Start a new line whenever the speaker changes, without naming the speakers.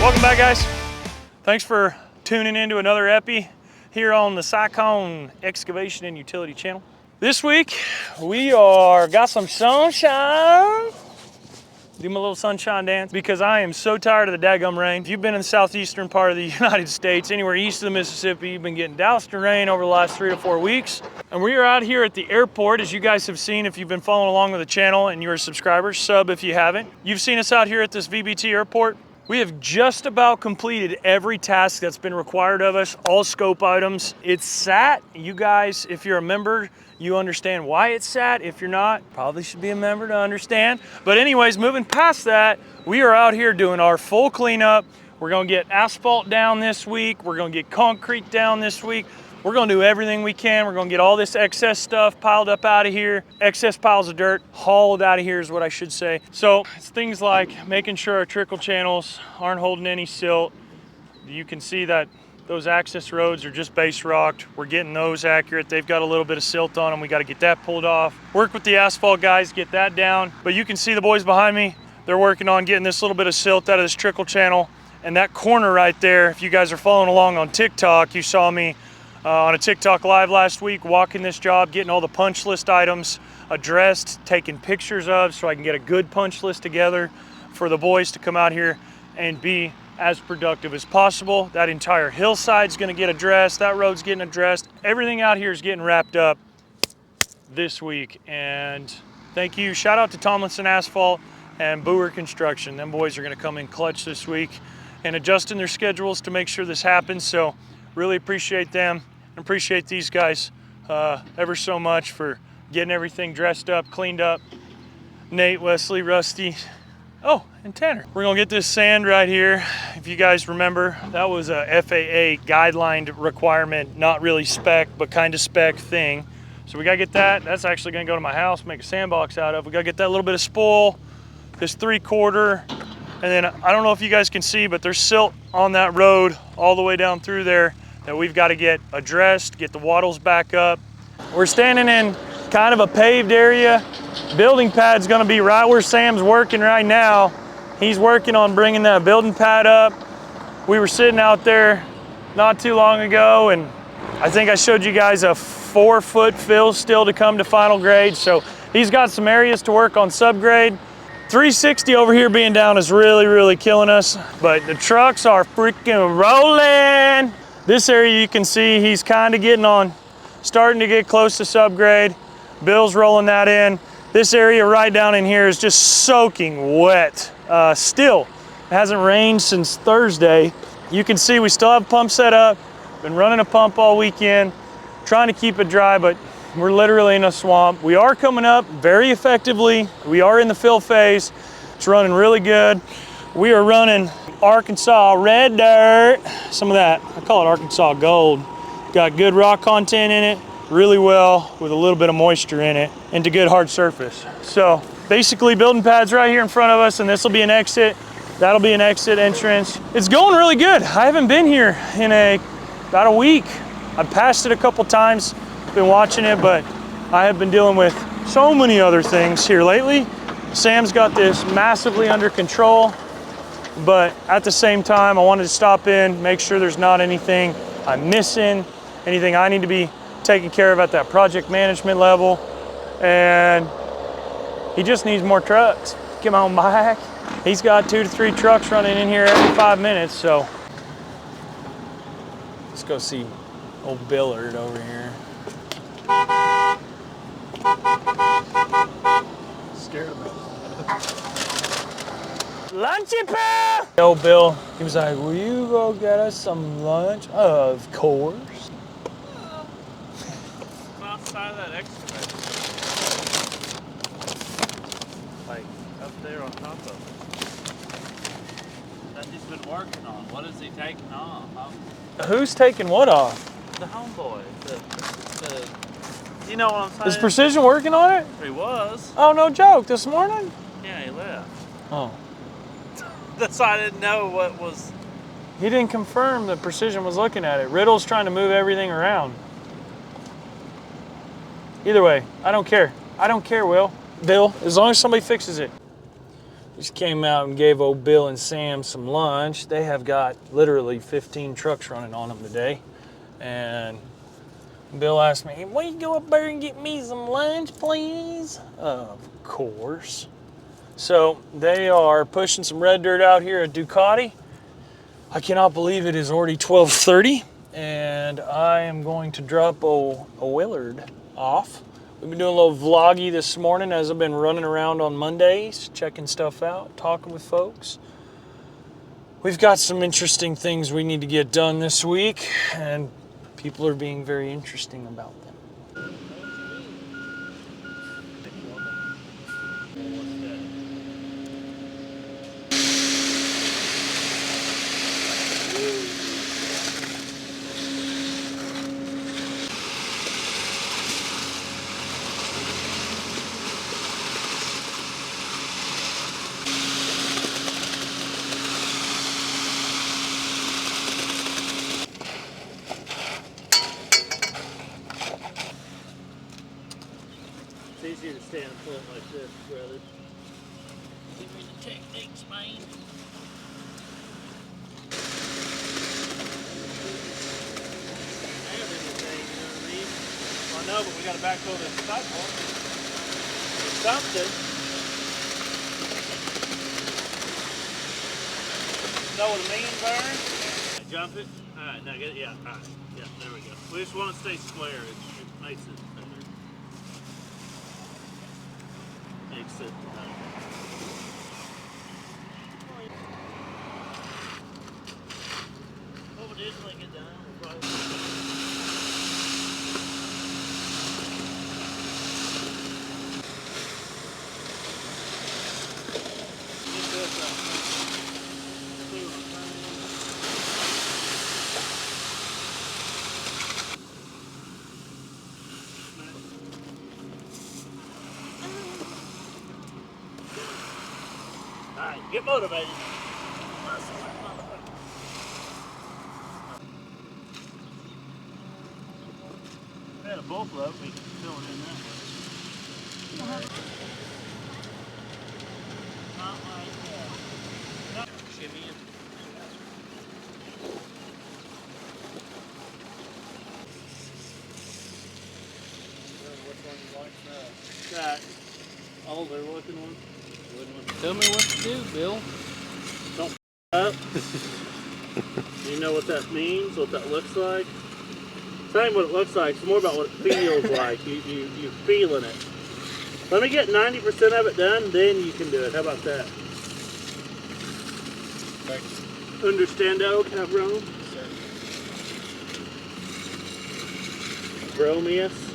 Welcome back, guys. Thanks for tuning in to another epi here on the Cyclone Excavation and Utility channel. This week we got some sunshine. Do my little sunshine dance because I am so tired of the daggum rain. If you've been in the southeastern part of the United States, anywhere east of the Mississippi, you've been getting doused in rain over the last 3 to 4 weeks. And we are out here at the airport, as you guys have seen if you've been following along with the channel and you're subscribers, sub if you haven't. You've seen us out here at this VBT airport. We have just about completed every task that's been required of us, all scope items. It's sat. You guys, if you're a member, you understand why it's sat. If you're not, probably should be a member to understand. But anyways, moving past that, we are out here doing our full cleanup. We're gonna get asphalt down this week. We're gonna get concrete down this week. We're gonna do everything we can. We're gonna get all this excess stuff piled up out of here, excess piles of dirt hauled out of here is what I should say. So it's things like making sure our trickle channels aren't holding any silt. You can see that those access roads are just base rocked. We're getting those accurate. They've got a little bit of silt on them. We gotta get that pulled off. Work with the asphalt guys, get that down. But you can see the boys behind me, they're working on getting this little bit of silt out of this trickle channel. And that corner right there, if you guys are following along on TikTok, you saw me on a TikTok live last week, walking this job, getting all the punch list items addressed, taking pictures of, so I can get a good punch list together for the boys to come out here and be as productive as possible. That entire hillside's gonna get addressed, that road's getting addressed. Everything out here is getting wrapped up this week. And thank you, shout out to Tomlinson Asphalt and Boer Construction. Them boys are gonna come in clutch this week and adjusting their schedules to make sure this happens. So really appreciate them and appreciate these guys ever so much for getting everything dressed up, cleaned up. Nate, Wesley, Rusty, oh, and Tanner. We're gonna get this sand right here. If you guys remember, that was a FAA guideline requirement, not really spec, but kind of spec thing. So we gotta get that. That's actually gonna go to my house, make a sandbox out of. We gotta get that little bit of spoil, this 3/4, and then I don't know if you guys can see, but there's silt on that road all the way down through there that we've got to get addressed, get the wattles back up. We're standing in kind of a paved area. Building pad's gonna be right where Sam's working right now. He's working on bringing that building pad up. We were sitting out there not too long ago, and I think I showed you guys a 4-foot fill still to come to final grade. So he's got some areas to work on subgrade. 360 over here being down is really, really killing us, but the trucks are freaking rolling. This area you can see he's kind of getting on, starting to get close to subgrade. Bill's rolling that in. This area right down in here is just soaking wet. Still, it hasn't rained since Thursday. You can see we still have a pump set up. Been running a pump all weekend, trying to keep it dry, but we're literally in a swamp. We are coming up very effectively. We are in the fill phase. It's running really good. We are running Arkansas red dirt, some of that, I call it Arkansas gold. Got good rock content in it, really well, with a little bit of moisture in it, into good hard surface. So basically building pads right here in front of us, and this will be an exit. That'll be an exit entrance. It's going really good. I haven't been here in about a week. I've passed it a couple times, been watching it, but I have been dealing with so many other things here lately. Sam's got this massively under control, but at the same time, I wanted to stop in, make sure there's not anything I'm missing, anything I need to be taken care of at that project management level. And he just needs more trucks. Come on back. He's got 2 to 3 trucks running in here every 5 minutes, so. Let's go see old Billard over here. Scared of him. Lunchy pal! Old Bill, he was like, will you go get us some lunch? Of course.
I'm outside of that excavator. Like, up there on top of it. That he's been working on. What is he taking off?
Who's taking what off?
The homeboy. You know what I'm saying?
Is Precision working on it?
He was.
Oh, no joke, this morning?
Yeah, he left.
Oh.
That's why I didn't know what was.
He didn't confirm that Precision was looking at it. Riddle's trying to move everything around. Either way, I don't care. I don't care, Bill, as long as somebody fixes it. Just came out and gave old Bill and Sam some lunch. They have got literally 15 trucks running on them today. And Bill asked me, will you go up there and get me some lunch, please? Of course. So they are pushing some red dirt out here at Ducati. I cannot believe it is already 12:30, and I am going to drop a Willard off. We've been doing a little vloggy this morning as I've been running around on Mondays, checking stuff out, talking with folks. We've got some interesting things we need to get done this week, and people are being very interesting about them.
It's easier to stand foot like this, brother. Give me the techniques, man. Have anything, you know what I mean? Well, I know, but we got to backfill this sidewalk. Something. Know what I mean, Vern? Jump it. All right, now get it. Yeah, all right. Yeah, there we go. We just want to stay square. It makes it better. Makes it. What we do is when we get done, we'll probably. Get this Alright, get motivated. If we had a bull float, we could fill it in that way. Not like that. Shimmy in. Which one you like? That older looking one.
Tell me what to do, Bill.
Don't up. You know what that means, what that looks like? It's not even what it looks like, it's more about what it feels like. You're feeling it. Let me get 90% of it done, then you can do it. How about that?
Thanks.
Understando, cabrón? Bromius.